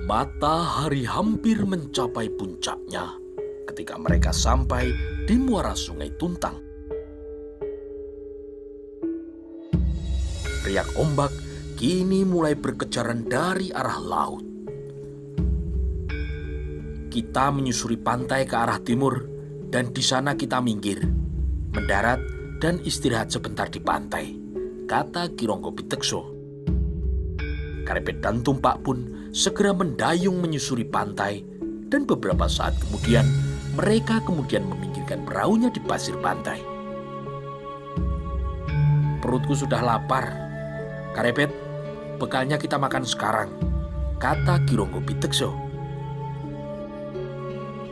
Matahari hampir mencapai puncaknya ketika mereka sampai di muara Sungai Tuntang. Riak ombak kini mulai berkejaran dari arah laut. Kita menyusuri pantai ke arah timur dan di sana kita minggir, mendarat dan istirahat sebentar di pantai, kata Ki Ronggo Pitekso. Karepet dan Tumpak pun segera mendayung menyusuri pantai dan beberapa saat kemudian mereka meminggirkan perahunya di pasir pantai. Perutku sudah lapar. Karepet, bekalnya kita makan sekarang, kata Ki Ronggo Pitekso.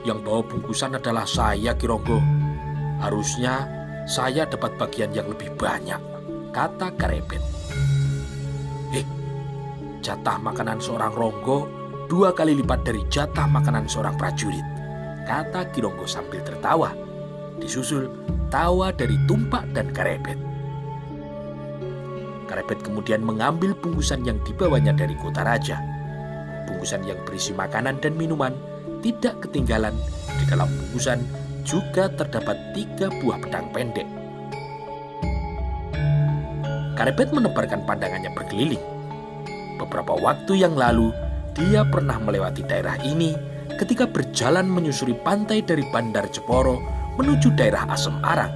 Yang bawa bungkusan adalah saya, Ki Ronggo. Harusnya saya dapat bagian yang lebih banyak, kata Karepet. Jatah makanan seorang Ronggo 2 kali lipat dari jatah makanan seorang prajurit, kata Ki Ronggo sambil tertawa. Disusul tawa dari Tumpak dan Karepet. Karepet kemudian mengambil bungkusan yang dibawanya dari kota raja. Bungkusan yang berisi makanan dan minuman tidak ketinggalan. Di dalam bungkusan juga terdapat 3 buah pedang pendek. Karepet menebarkan pandangannya berkeliling. Beberapa waktu yang lalu, dia pernah melewati daerah ini ketika berjalan menyusuri pantai dari Bandar Jeporo menuju daerah Asem Arang.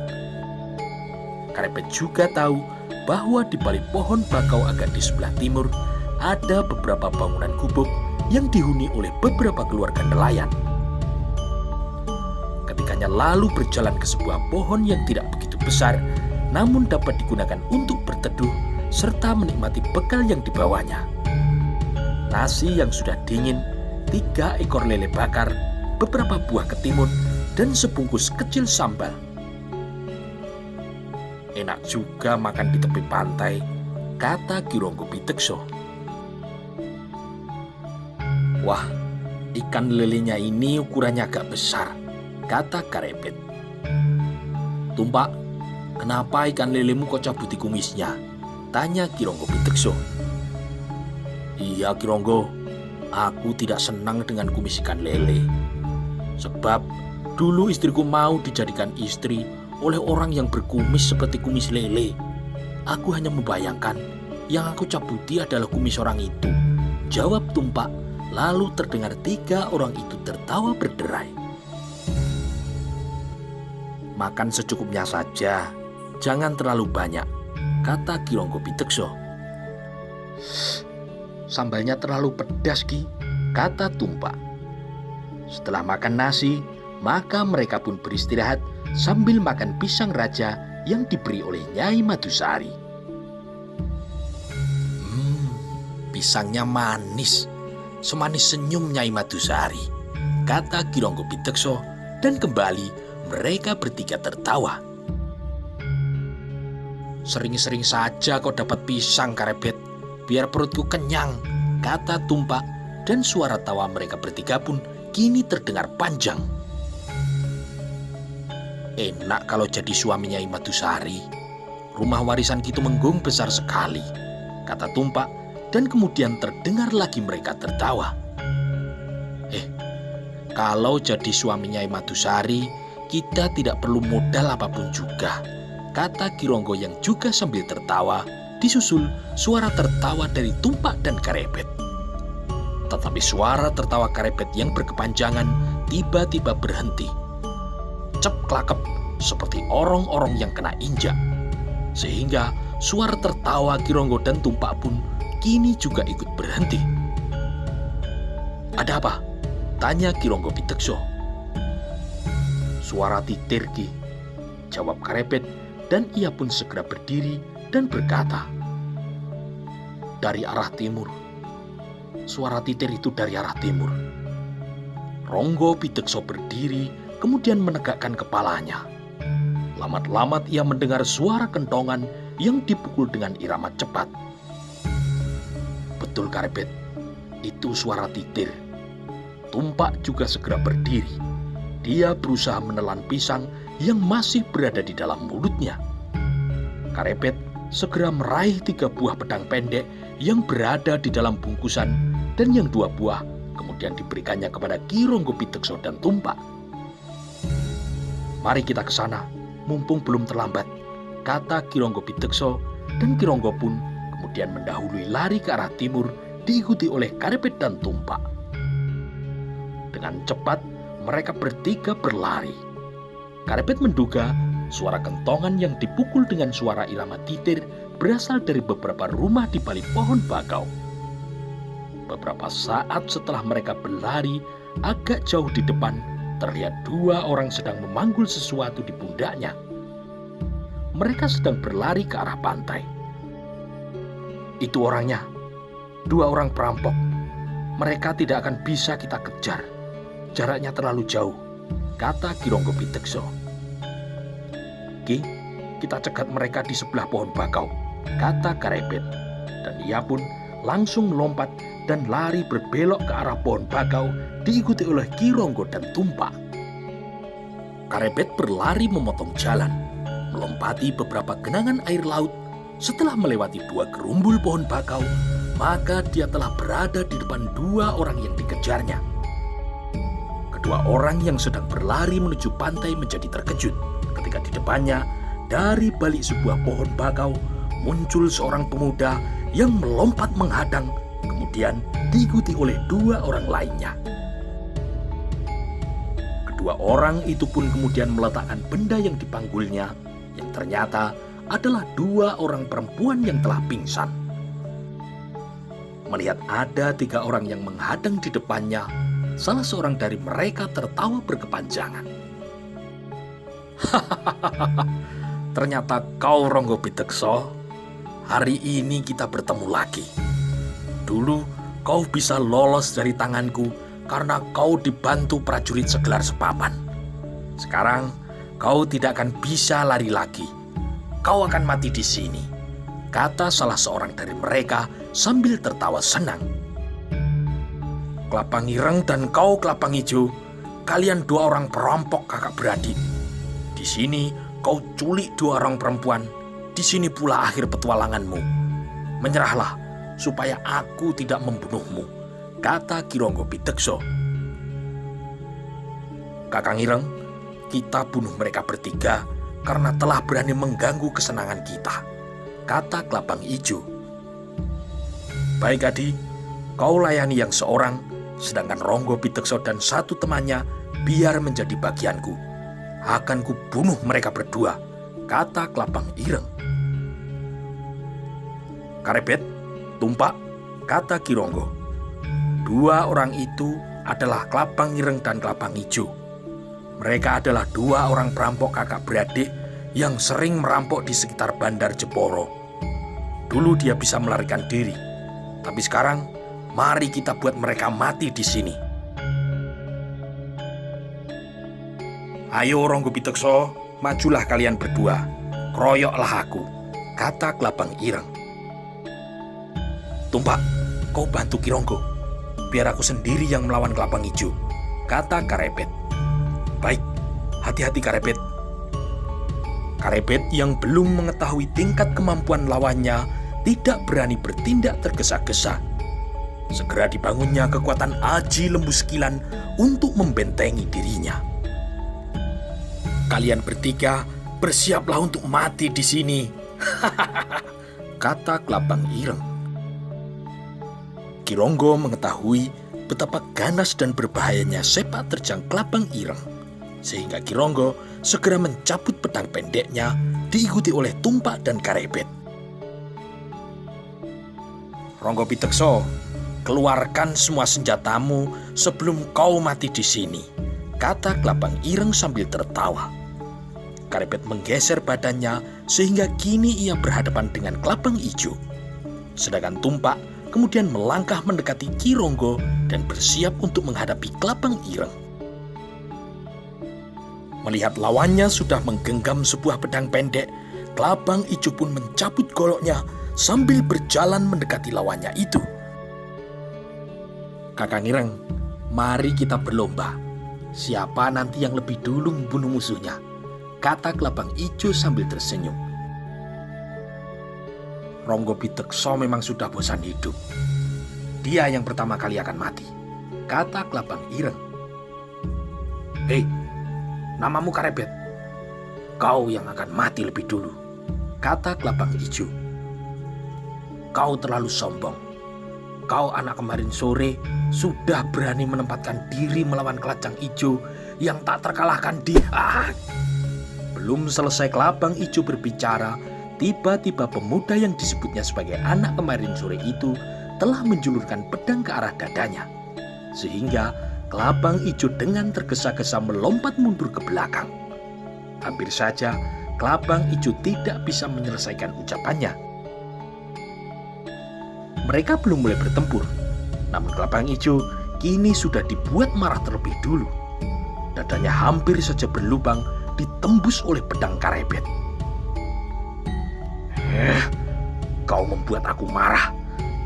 Karepet juga tahu bahwa di balik pohon bakau agak di sebelah timur ada beberapa bangunan gubuk yang dihuni oleh beberapa keluarga nelayan. Ketikanya lalu berjalan ke sebuah pohon yang tidak begitu besar, namun dapat digunakan untuk berteduh serta menikmati bekal yang dibawanya. Nasi yang sudah dingin, 3 ekor lele bakar, beberapa buah ketimun, dan sebungkus kecil sambal. Enak juga makan di tepi pantai, kata Ki Ronggo Pitekso. Wah, ikan lelenya ini ukurannya agak besar, kata Karepet. Tumpak, kenapa ikan lelemu kau cabuti kumisnya? Tanya Ki Ronggo Pitekso. Iya Ki Ronggo, aku tidak senang dengan kumis ikan lele. Sebab dulu istriku mau dijadikan istri oleh orang yang berkumis seperti kumis lele. Aku hanya membayangkan yang aku cabuti adalah kumis orang itu, jawab Tumpak. Lalu terdengar 3 orang itu tertawa berderai. Makan secukupnya saja, jangan terlalu banyak, kata Ki Ronggo Pitekso. Sambalnya terlalu pedas, Ki, kata Tumpak. Setelah makan nasi, maka mereka pun beristirahat sambil makan pisang raja yang diberi oleh Nyai Madusari. Pisangnya manis, semanis senyum Nyai Madusari, kata Ki Ronggo Pitekso, dan kembali mereka bertiga tertawa. Sering-sering saja kau dapat pisang, Karepet, biar perutku kenyang, kata Tumpak, dan suara tawa mereka bertiga pun kini terdengar panjang. Enak kalau jadi suaminya Nyai Madusari. Rumah warisan Kitumenggung besar sekali, kata Tumpak, dan kemudian terdengar lagi mereka tertawa. Kalau jadi suaminya Nyai Madusari, kita tidak perlu modal apapun juga, kata Ki Ronggo yang juga sambil tertawa, disusul suara tertawa dari Tumpak dan Karepet. Tetapi suara tertawa Karepet yang berkepanjangan tiba-tiba berhenti. Cep klakep seperti orang-orang yang kena injak. Sehingga suara tertawa Ki Ronggo dan Tumpak pun kini juga ikut berhenti. Ada apa? Tanya Ki Ronggo Pitekso. Suara titir, Ki, jawab Karepet, dan ia pun segera berdiri dan berkata, dari arah timur. Suara titir itu dari arah timur. Ronggo Pitekso berdiri, kemudian menegakkan kepalanya. Lamat-lamat ia mendengar suara kentongan yang dipukul dengan irama cepat. Betul, Karepet, itu suara titir. Tumpak juga segera berdiri. Dia berusaha menelan pisang yang masih berada di dalam mulutnya. Karepet segera meraih 3 buah pedang pendek yang berada di dalam bungkusan, dan yang 2 buah kemudian diberikannya kepada Ki Ronggo Pitekso dan Tumpak. "Mari kita ke sana, mumpung belum terlambat," kata Ki Ronggo Pitekso, dan Ki Ronggo pun kemudian mendahului lari ke arah timur diikuti oleh Karepet dan Tumpak. Dengan cepat mereka bertiga berlari. Karepet menduga suara kentongan yang dipukul dengan suara irama titir berasal dari beberapa rumah di balik pohon bakau. Beberapa saat setelah mereka berlari, agak jauh di depan terlihat dua orang sedang memanggul sesuatu di pundaknya. Mereka sedang berlari ke arah pantai. "Itu orangnya, dua orang perampok. Mereka tidak akan bisa kita kejar. Jaraknya terlalu jauh," kata Ki Ronggo Pitekso. "Ki, kita cegat mereka di sebelah pohon bakau," kata Karepet. Dan ia pun langsung melompat dan lari berbelok ke arah pohon bakau diikuti oleh Ki Ronggo dan Tumpak. Karepet berlari memotong jalan, melompati beberapa genangan air laut. Setelah melewati dua gerumbul pohon bakau, maka dia telah berada di depan dua orang yang dikejarnya. Kedua orang yang sedang berlari menuju pantai menjadi terkejut ketika di depannya, dari balik sebuah pohon bakau, muncul seorang pemuda yang melompat menghadang, kemudian diikuti oleh dua orang lainnya. Kedua orang itu pun kemudian meletakkan benda yang dipanggulnya, yang ternyata adalah dua orang perempuan yang telah pingsan. Melihat ada tiga orang yang menghadang di depannya, salah seorang dari mereka tertawa berkepanjangan. "Hahaha, ternyata kau Ronggo Pitekso. Hari ini kita bertemu lagi. Dulu kau bisa lolos dari tanganku karena kau dibantu prajurit segelar sepapan. Sekarang kau tidak akan bisa lari lagi. Kau akan mati di sini," kata salah seorang dari mereka sambil tertawa senang. "Kelapang Ireng dan kau Kelapang Ijo, kalian dua orang perampok kakak beradik. Di sini kau culik dua orang perempuan. Di sini pula akhir petualanganmu. Menyerahlah supaya aku tidak membunuhmu," kata Ki Ronggo Pitekso. "Kakang Ireng, kita bunuh mereka bertiga karena telah berani mengganggu kesenangan kita," kata Kelapang Ijo. "Baik Adi, kau layani yang seorang, sedangkan Ronggo Pitekso dan satu temannya biar menjadi bagianku. Akan kubunuh mereka berdua," kata Kelapang Ireng. "Karepet, Tumpak," kata Ki Ronggo. "Dua orang itu adalah Kelapang Ireng dan Kelapang Ijo. Mereka adalah dua orang perampok kakak beradik yang sering merampok di sekitar Bandar Jeporo. Dulu dia bisa melarikan diri, tapi sekarang mari kita buat mereka mati di sini." "Ayo Ronggo Pitekso, majulah kalian berdua. Kroyoklah aku," kata Kelapang Ireng. "Tumpak, kau bantu Ki Ronggo. Biar aku sendiri yang melawan Kelapang Ijo," kata Karepet. "Baik, hati-hati Karepet." Karepet yang belum mengetahui tingkat kemampuan lawannya tidak berani bertindak tergesa-gesa. Segera dibangunnya kekuatan aji lembu sekilan untuk membentengi dirinya. "Kalian bertiga bersiaplah untuk mati di sini," kata Kelapang Ireng. Ki Ronggo mengetahui betapa ganas dan berbahayanya sepak terjang Kelapang Ireng, sehingga Ki Ronggo segera mencabut pedang pendeknya diikuti oleh Tumpak dan Karepet. "Ronggo Pitekso, keluarkan semua senjatamu sebelum kau mati di sini," kata Kelapang Ireng sambil tertawa. Karepet menggeser badannya sehingga kini ia berhadapan dengan Kelapang Ijo. Sedangkan Tumpak kemudian melangkah mendekati Ki Ronggo dan bersiap untuk menghadapi Kelapang Ireng. Melihat lawannya sudah menggenggam sebuah pedang pendek, Kelapang Ijo pun mencabut goloknya sambil berjalan mendekati lawannya itu. "Kakang Ireng, mari kita berlomba. Siapa nanti yang lebih dulu membunuh musuhnya," kata Kelapang Ijo sambil tersenyum. Ronggo Pitekso memang sudah bosan hidup. Dia yang pertama kali akan mati, kata Kelabang Ireng. "Hei, namamu Karebet. Kau yang akan mati lebih dulu," kata Kelabang Ijo. "Kau terlalu sombong. Kau anak kemarin sore sudah berani menempatkan diri melawan Kelacang Ijo yang tak terkalahkan di..." Belum selesai Kelabang Ijo berbicara, tiba-tiba pemuda yang disebutnya sebagai anak kemarin sore itu telah menjulurkan pedang ke arah dadanya. Sehingga Kelabang Ijo dengan tergesa-gesa melompat mundur ke belakang. Hampir saja Kelabang Ijo tidak bisa menyelesaikan ucapannya. Mereka belum mulai bertempur, namun Kelabang Ijo kini sudah dibuat marah terlebih dulu. Dadanya hampir saja berlubang ditembus oleh pedang Karebet. "Kau membuat aku marah,"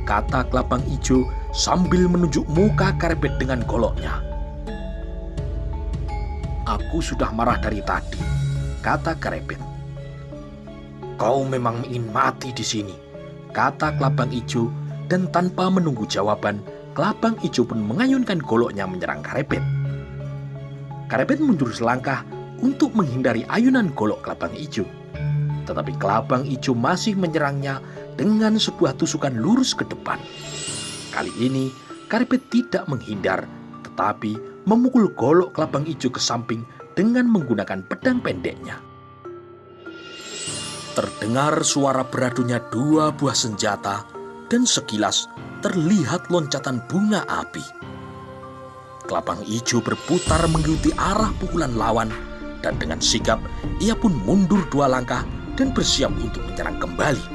kata Kelabang Ijo sambil menunjuk muka Karebet dengan goloknya. "Aku sudah marah dari tadi," kata Karebet. "Kau memang ingin mati di sini," kata Kelabang Ijo, dan tanpa menunggu jawaban, Kelabang Ijo pun mengayunkan goloknya menyerang Karebet. Karebet mundur selangkah untuk menghindari ayunan golok Kelabang Ijo. Tetapi Kelabang Ijo masih menyerangnya dengan sebuah tusukan lurus ke depan. Kali ini Karebet tidak menghindar, tetapi memukul golok Kelabang Ijo ke samping dengan menggunakan pedang pendeknya. Terdengar suara beradunya dua buah senjata, dan sekilas terlihat loncatan bunga api. Kelabang Ijo berputar mengikuti arah pukulan lawan, dan dengan sigap ia pun mundur 2 langkah dan bersiap untuk menyerang kembali.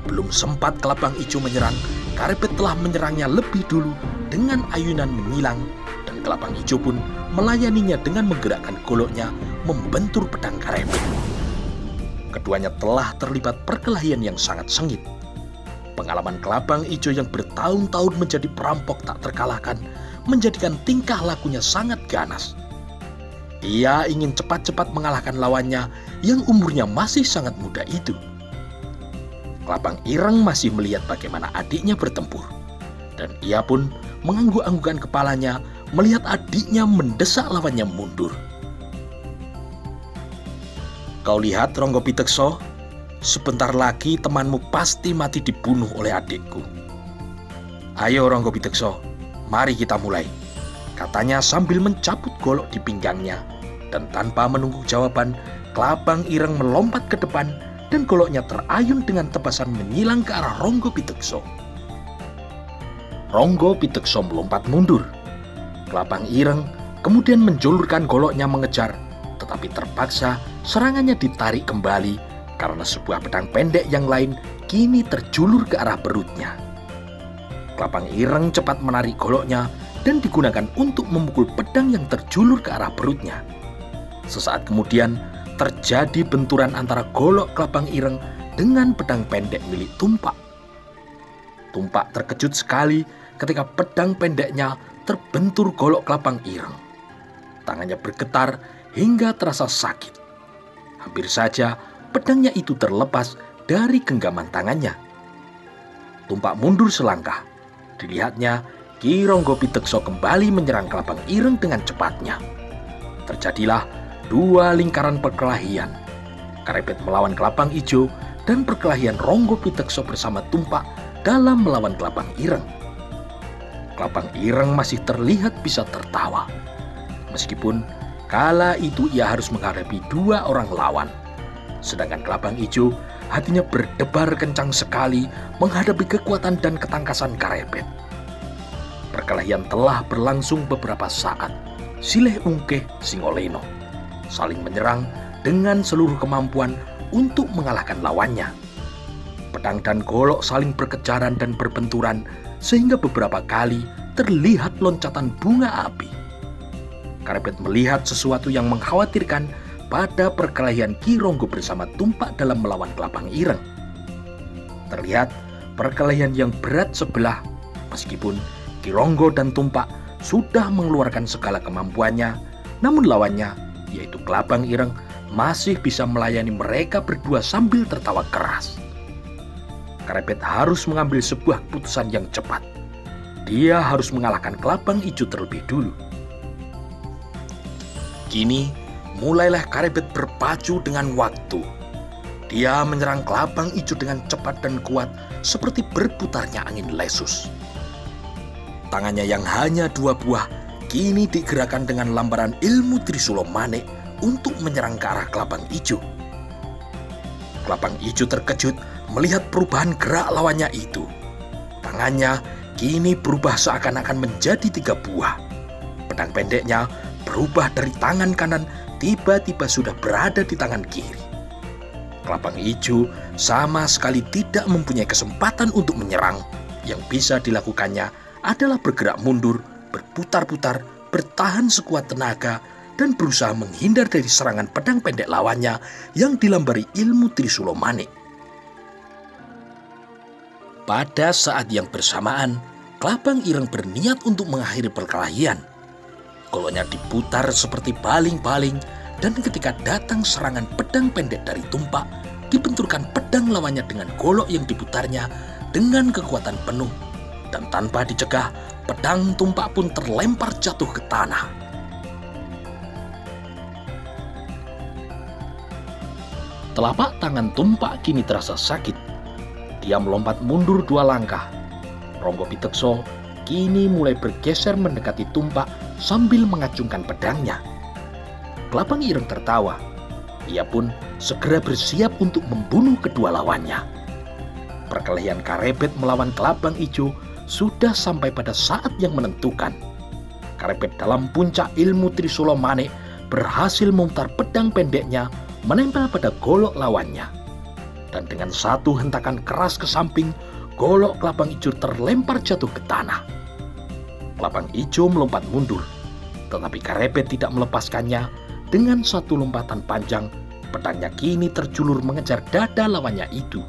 Belum sempat Kelabang Ijo menyerang, Karebet telah menyerangnya lebih dulu dengan ayunan menyilang, dan Kelabang Ijo pun melayaninya dengan menggerakkan goloknya membentur pedang Karebet. Keduanya telah terlibat perkelahian yang sangat sengit. Pengalaman Kelabang Ijo yang bertahun-tahun menjadi perampok tak terkalahkan menjadikan tingkah lakunya sangat ganas. Ia ingin cepat-cepat mengalahkan lawannya yang umurnya masih sangat muda itu. Kelabang Ireng masih melihat bagaimana adiknya bertempur, dan ia pun mengangguk-anggukkan kepalanya melihat adiknya mendesak lawannya mundur. "Kau lihat Ronggo Pitekso, sebentar lagi temanmu pasti mati dibunuh oleh adikku. Ayo Ronggo Pitekso, mari kita mulai," katanya sambil mencabut golok di pinggangnya, dan tanpa menunggu jawaban, Kelabang Ireng melompat ke depan dan goloknya terayun dengan tebasan menyilang ke arah Ronggo Pitekso. Ronggo Pitekso melompat mundur. Kelabang Ireng kemudian menjulurkan goloknya mengejar, tetapi terpaksa serangannya ditarik kembali karena sebuah pedang pendek yang lain kini terjulur ke arah perutnya. Kelabang Ireng cepat menarik goloknya dan digunakan untuk memukul pedang yang terjulur ke arah perutnya. Sesaat kemudian terjadi benturan antara golok Kelabang Ireng dengan pedang pendek milik Tumpak. Tumpak terkejut sekali ketika pedang pendeknya terbentur golok Kelabang Ireng. Tangannya bergetar hingga terasa sakit. Hampir saja pedangnya itu terlepas dari genggaman tangannya. Tumpak mundur selangkah. Dilihatnya Ki Ronggo Pitekso kembali menyerang Kelabang Ireng dengan cepatnya. Terjadilah 2 lingkaran perkelahian. Karebet melawan Kelabang Ijo dan perkelahian Ronggo Pitekso bersama Tumpak dalam melawan Kelabang Ireng. Kelabang Ireng masih terlihat bisa tertawa. Meskipun kala itu ia harus menghadapi 2 orang lawan. Sedangkan Kelabang Ijo hatinya berdebar kencang sekali menghadapi kekuatan dan ketangkasan Karebet. Perkelahian telah berlangsung beberapa saat. Silih ungkeh Singoleno saling menyerang dengan seluruh kemampuan untuk mengalahkan lawannya. Pedang dan golok saling berkejaran dan berbenturan sehingga beberapa kali terlihat loncatan bunga api. Karebet melihat sesuatu yang mengkhawatirkan pada perkelahian Ki Ronggo bersama Tumpak dalam melawan Kelabang Ireng. Terlihat perkelahian yang berat sebelah, meskipun Ki Ronggo dan Tumpak sudah mengeluarkan segala kemampuannya, namun lawannya, yaitu Kelabang Ireng, masih bisa melayani mereka berdua sambil tertawa keras. Karebet harus mengambil sebuah keputusan yang cepat. dia harus mengalahkan Kelabang Ijo terlebih dulu. Kini, mulailah Karebet berpacu dengan waktu. Dia menyerang Kelabang Ijo dengan cepat dan kuat seperti berputarnya angin lesus. Tangannya yang hanya 2 buah kini digerakkan dengan lambaran ilmu Trisulo Manik untuk menyerang ke arah Kelabang Ijo. Kelabang Ijo terkejut melihat perubahan gerak lawannya itu. Tangannya kini berubah seakan-akan menjadi 3 buah. Pedang pendeknya berubah dari tangan kanan tiba-tiba sudah berada di tangan kiri. Kelabang Ijo sama sekali tidak mempunyai kesempatan untuk menyerang. Yang bisa dilakukannya adalah bergerak mundur, berputar-putar, bertahan sekuat tenaga, dan berusaha menghindar dari serangan pedang pendek lawannya yang dilambari ilmu Trisulo Manik. Pada saat yang bersamaan, Kelabang Ireng berniat untuk mengakhiri perkelahian. Goloknya diputar seperti baling-baling, dan ketika datang serangan pedang pendek dari Tumpak, dibenturkan pedang lawannya dengan golok yang diputarnya dengan kekuatan penuh, dan tanpa dicegah, pedang Tumpak pun terlempar jatuh ke tanah. Telapak tangan Tumpak kini terasa sakit. Dia melompat mundur 2 langkah. Ronggo Pitekso kini mulai bergeser mendekati Tumpak sambil mengacungkan pedangnya. Kelabang Ireng tertawa. Ia pun segera bersiap untuk membunuh kedua lawannya. Perkelahian Karebet melawan Kelabang Ijo sudah sampai pada saat yang menentukan. Karebet dalam puncak ilmu Trisulo Manik berhasil memutar pedang pendeknya menempel pada golok lawannya. Dan dengan satu hentakan keras ke samping, golok Kelabang Ijo terlempar jatuh ke tanah. Kelabang Ijo melompat mundur, tetapi Karebet tidak melepaskannya. Dengan satu lompatan panjang, pedangnya kini terjulur mengejar dada lawannya itu.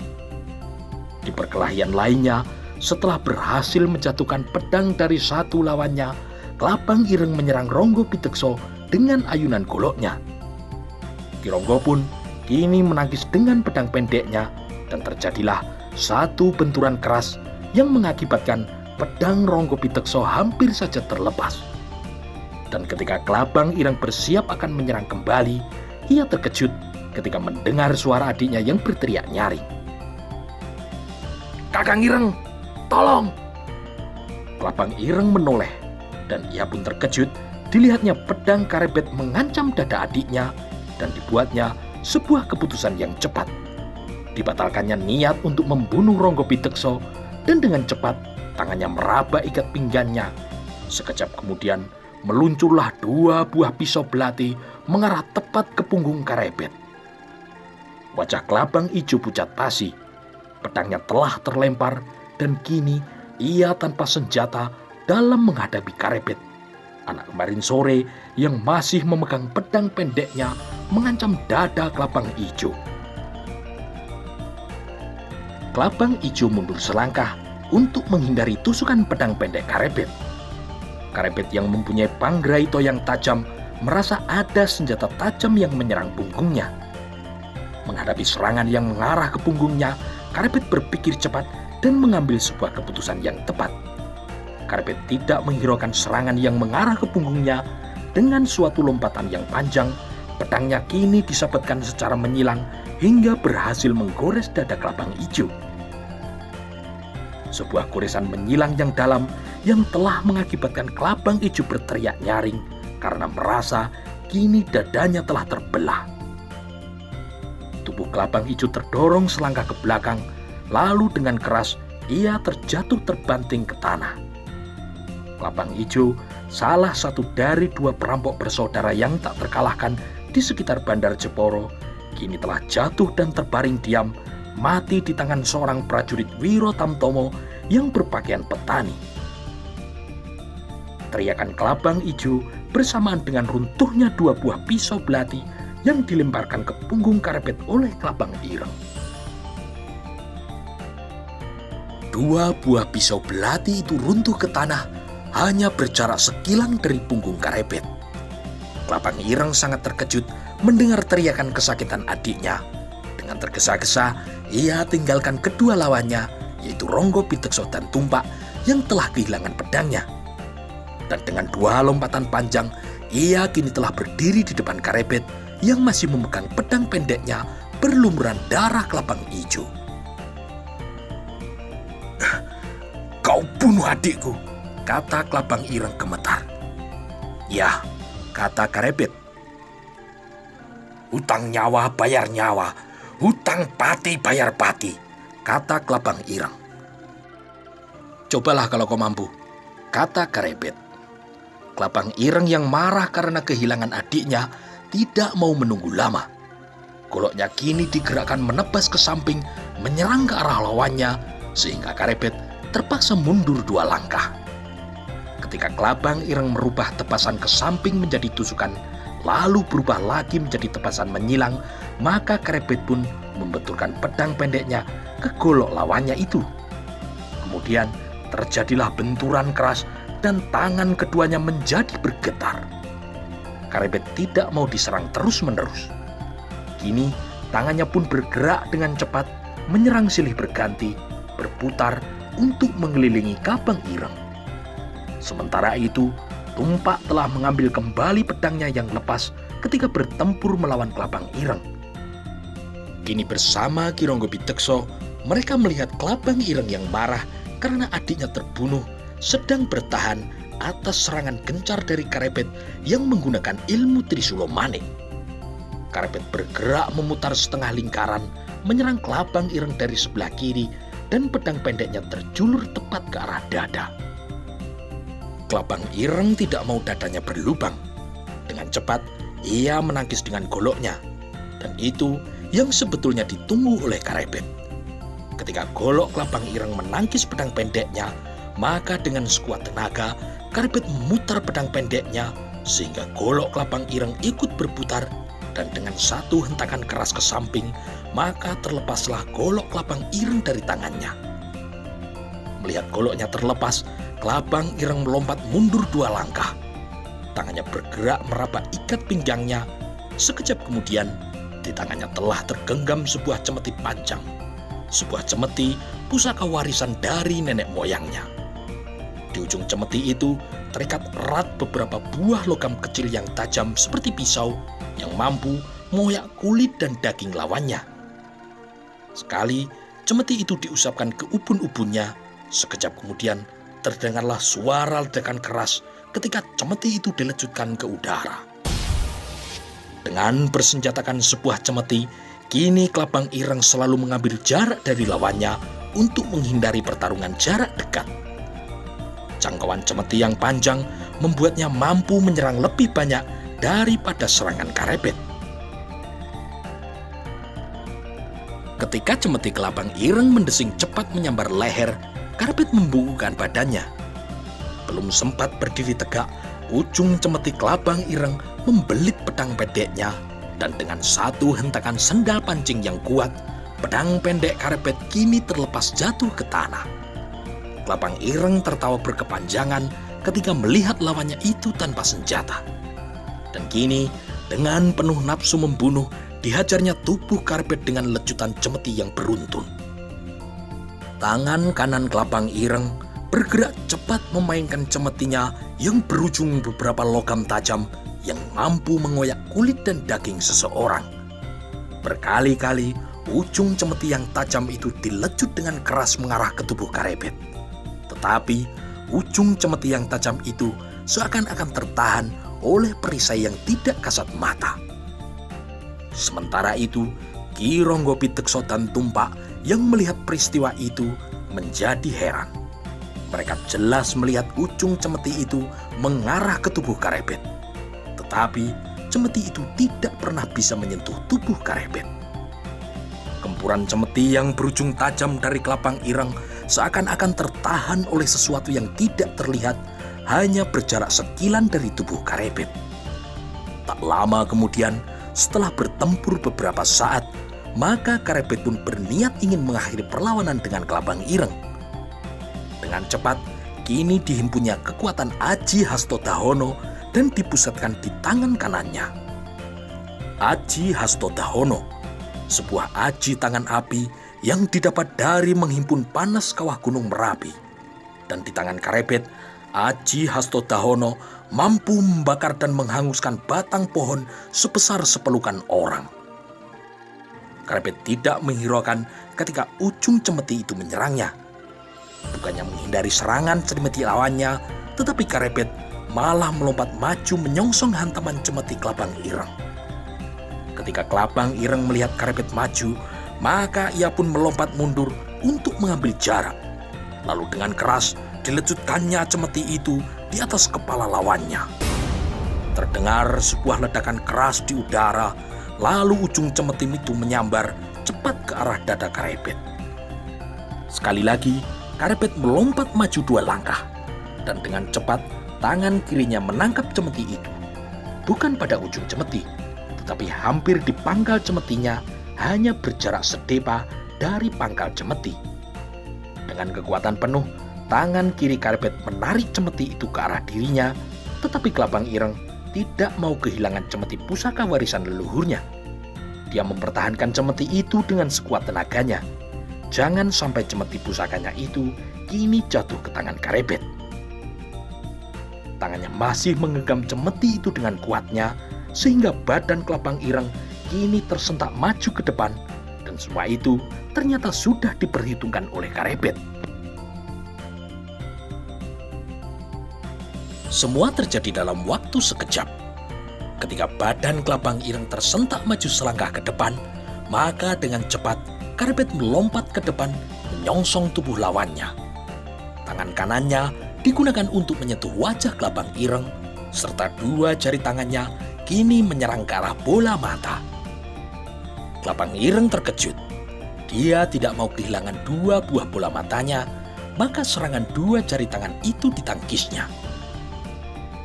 Di perkelahian lainnya, setelah berhasil menjatuhkan pedang dari satu lawannya, Kelabang Ireng menyerang Ronggo Pitekso dengan ayunan goloknya. Ki Ronggo pun kini menangkis dengan pedang pendeknya, dan terjadilah satu benturan keras yang mengakibatkan pedang Ronggo Pitekso hampir saja terlepas. Dan ketika Kelabang Ireng bersiap akan menyerang kembali, ia terkejut ketika mendengar suara adiknya yang berteriak nyaring. "Kakang Ireng, tolong!" Kelabang Ireng menoleh, dan ia pun terkejut dilihatnya pedang Karebet mengancam dada adiknya, dan dibuatnya sebuah keputusan yang cepat. Dibatalkannya niat untuk membunuh Ronggo Pitekso, dan dengan cepat tangannya meraba ikat pinggannya. Sekejap kemudian meluncurlah 2 buah pisau belati mengarah tepat ke punggung Karebet. Wajah Kelabang Ijo pucat pasi. Pedangnya telah terlempar, dan kini ia tanpa senjata dalam menghadapi Karebet. Anak kemarin sore yang masih memegang pedang pendeknya mengancam dada Kelabang Ijo. Kelabang Ijo mundur selangkah untuk menghindari tusukan pedang pendek Karebet. Karebet yang mempunyai panggraito yang tajam merasa ada senjata tajam yang menyerang punggungnya. Menghadapi serangan yang mengarah ke punggungnya, Karebet berpikir cepat dan mengambil sebuah keputusan yang tepat. Karebet tidak menghiraukan serangan yang mengarah ke punggungnya. Dengan suatu lompatan yang panjang, pedangnya kini disabetkan secara menyilang hingga berhasil menggores dada Kelabang Ijo. Sebuah goresan menyilang yang dalam yang telah mengakibatkan Kelabang Ijo berteriak nyaring karena merasa kini dadanya telah terbelah. Tubuh Kelabang Ijo terdorong selangkah ke belakang, lalu dengan keras ia terjatuh terbanting ke tanah. Kelabang Ijo, salah satu dari 2 perampok bersaudara yang tak terkalahkan di sekitar Bandar Jeporo, kini telah jatuh dan terbaring diam, mati di tangan seorang prajurit Wiro Tamtomo yang berpakaian petani. Teriakan Kelabang Ijo bersamaan dengan runtuhnya 2 buah pisau belati yang dilemparkan ke punggung Karebet oleh Kelabang Ireng. 2 buah pisau belati itu runtuh ke tanah hanya berjarak sekilang dari punggung Karebet. Kelabang Ireng sangat terkejut mendengar teriakan kesakitan adiknya. Dengan tergesa-gesa, ia tinggalkan kedua lawannya, yaitu Ronggo Pitekso dan Tumpak, yang telah kehilangan pedangnya. Dan dengan 2 lompatan panjang, ia kini telah berdiri di depan Karebet yang masih memegang pedang pendeknya berlumuran darah kelabang hijau. "Kau bunuh adikku," kata kelabang ireng gemetar. "Ya," kata Karebet. "Hutang nyawa bayar nyawa, hutang pati bayar pati," kata kelabang ireng. "Cobalah kalau kau mampu," kata Karebet. Kelabang ireng yang marah karena kehilangan adiknya tidak mau menunggu lama. Goloknya kini digerakkan menebas ke samping, menyerang ke arah lawannya, sehingga Karebet terpaksa mundur 2 langkah. Ketika kelabang ireng merubah tepasan ke samping menjadi tusukan, lalu berubah lagi menjadi tepasan menyilang, maka Karebet pun membentulkan pedang pendeknya ke golok lawannya itu. Kemudian terjadilah benturan keras dan tangan keduanya menjadi bergetar. Karebet tidak mau diserang terus-menerus. Kini tangannya pun bergerak dengan cepat, menyerang silih berganti, berputar untuk mengelilingi kelabang ireng. Sementara itu, Tumpak telah mengambil kembali pedangnya yang lepas ketika bertempur melawan kelabang ireng. Kini bersama Ki Ronggo Pitekso, mereka melihat kelabang ireng yang marah karena adiknya terbunuh sedang bertahan atas serangan gencar dari Karebet yang menggunakan ilmu Trisulo Manik. Karebet bergerak memutar setengah lingkaran, menyerang kelabang ireng dari sebelah kiri, dan pedang pendeknya terjulur tepat ke arah dada. Kelabang ireng tidak mau dadanya berlubang. Dengan cepat, ia menangkis dengan goloknya. Dan itu yang sebetulnya ditunggu oleh Karebet. Ketika golok kelabang ireng menangkis pedang pendeknya, maka dengan sekuat tenaga, Karebet memutar pedang pendeknya sehingga golok kelabang ireng ikut berputar, dan dengan 1 hentakan keras ke samping, maka terlepaslah golok kelabang ireng dari tangannya. Melihat goloknya terlepas, kelabang ireng melompat mundur 2 langkah. Tangannya bergerak meraba ikat pinggangnya. Sekejap kemudian, di tangannya telah tergenggam sebuah cemeti panjang. Sebuah cemeti pusaka warisan dari nenek moyangnya. Di ujung cemeti itu terikat erat beberapa buah logam kecil yang tajam seperti pisau yang mampu mengoyak kulit dan daging lawannya. Sekali cemeti itu diusapkan ke ubun-ubunnya, sekejap kemudian terdengarlah suara ledakan keras ketika cemeti itu dilecutkan ke udara. Dengan bersenjatakan sebuah cemeti, kini kelabang ireng selalu mengambil jarak dari lawannya untuk menghindari pertarungan jarak dekat. Jangkauan cemeti yang panjang membuatnya mampu menyerang lebih banyak daripada serangan Karebet. Ketika cemeti kelabang ireng mendesing cepat menyambar leher, Karebet membungkukkan badannya. Belum sempat berdiri tegak, ujung cemeti kelabang ireng membelit pedang pendeknya, dan dengan 1 hentakan sendal pancing yang kuat, pedang pendek Karebet kini terlepas jatuh ke tanah. Kelabang ireng tertawa berkepanjangan ketika melihat lawannya itu tanpa senjata. Dan kini, dengan penuh nafsu membunuh, dihajarnya tubuh Karebet dengan lecutan cemeti yang beruntun. Tangan kanan kelabang ireng bergerak cepat memainkan cemetinya yang berujung beberapa logam tajam yang mampu mengoyak kulit dan daging seseorang. Berkali-kali, ujung cemeti yang tajam itu dilecut dengan keras mengarah ke tubuh Karebet. Tetapi, ujung cemeti yang tajam itu seakan-akan tertahan oleh perisai yang tidak kasat mata. Sementara itu, Ki Ronggo Pitekso dan Tumpak yang melihat peristiwa itu menjadi heran. Mereka jelas melihat ujung cemeti itu mengarah ke tubuh Karebet. Tetapi, cemeti itu tidak pernah bisa menyentuh tubuh Karebet. Gempuran cemeti yang berujung tajam dari kelabang ireng seakan-akan tertahan oleh sesuatu yang tidak terlihat, hanya berjarak sekilan dari tubuh Karebet. Tak lama kemudian, setelah bertempur beberapa saat, maka Karebet pun berniat ingin mengakhiri perlawanan dengan kelabang ireng. Dengan cepat, kini dihimpunnya kekuatan Aji Hastodahono dan dipusatkan di tangan kanannya. Aji Hastodahono, sebuah aji tangan api yang didapat dari menghimpun panas kawah gunung Merapi. Dan di tangan Karebet, Aji Hastodahono mampu membakar dan menghanguskan batang pohon sebesar sepelukan orang. Karebet tidak menghiraukan ketika ujung cemeti itu menyerangnya. Bukannya menghindari serangan cemeti lawannya, tetapi Karebet malah melompat maju menyongsong hantaman cemeti Kelabang Ireng. Ketika Kelabang Ireng melihat Karebet maju, maka ia pun melompat mundur untuk mengambil jarak. Lalu dengan keras dilecutkannya cemeti itu di atas kepala lawannya. Terdengar sebuah ledakan keras di udara, lalu ujung cemeti itu menyambar cepat ke arah dada Karebet. Sekali lagi, Karebet melompat maju 2 langkah, dan dengan cepat tangan kirinya menangkap cemeti itu. Bukan pada ujung cemeti, tetapi hampir di pangkal cemetinya, hanya berjarak sedepa dari pangkal cemeti. Dengan kekuatan penuh, tangan kiri Karebet menarik cemeti itu ke arah dirinya, tetapi Kelabang Ireng tidak mau kehilangan cemeti pusaka warisan leluhurnya. Dia mempertahankan cemeti itu dengan sekuat tenaganya. Jangan sampai cemeti pusakanya itu kini jatuh ke tangan Karebet. Tangannya masih menggenggam cemeti itu dengan kuatnya, sehingga badan Kelabang Ireng kini tersentak maju ke depan, dan semua itu ternyata sudah diperhitungkan oleh Karebet. Semua terjadi dalam waktu sekejap. Ketika badan Kelabang Ireng tersentak maju selangkah ke depan, maka dengan cepat Karebet melompat ke depan menyongsong tubuh lawannya. Tangan kanannya digunakan untuk menyentuh wajah Kelabang Ireng, serta 2 jari tangannya kini menyerang ke arah bola mata. Kelabang Ireng terkejut. Dia tidak mau kehilangan 2 buah bola matanya, maka serangan 2 jari tangan itu ditangkisnya.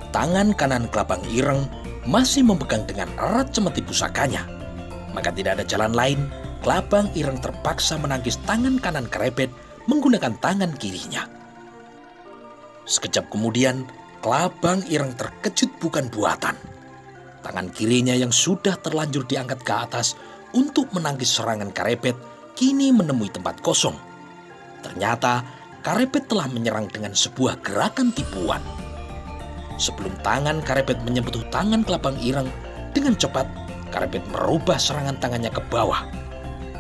Tangan kanan Kelabang Ireng masih memegang dengan erat cemeti pusakanya. Maka tidak ada jalan lain, Kelabang Ireng terpaksa menangkis tangan kanan Karebet menggunakan tangan kirinya. Sekejap kemudian, Kelabang Ireng terkejut bukan buatan. Tangan kirinya yang sudah terlanjur diangkat ke atas untuk menangkis serangan Karebet kini menemui tempat kosong. Ternyata Karebet telah menyerang dengan sebuah gerakan tipuan. Sebelum tangan Karebet menyentuh tangan Kelabang Ireng, dengan cepat Karebet merubah serangan tangannya ke bawah.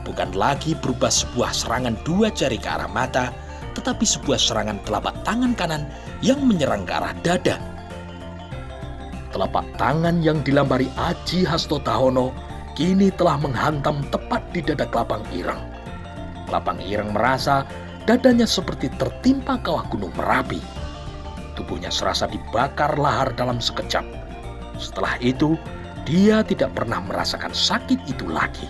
Bukan lagi berubah sebuah serangan 2 jari ke arah mata, tetapi sebuah serangan telapak tangan kanan yang menyerang ke arah dada. Telapak tangan yang dilambari Aji Hastodahono kini telah menghantam tepat di dada Kelabang Ireng. Kelabang Ireng merasa dadanya seperti tertimpa kawah gunung Merapi. Tubuhnya serasa dibakar lahar dalam sekejap. Setelah itu, dia tidak pernah merasakan sakit itu lagi.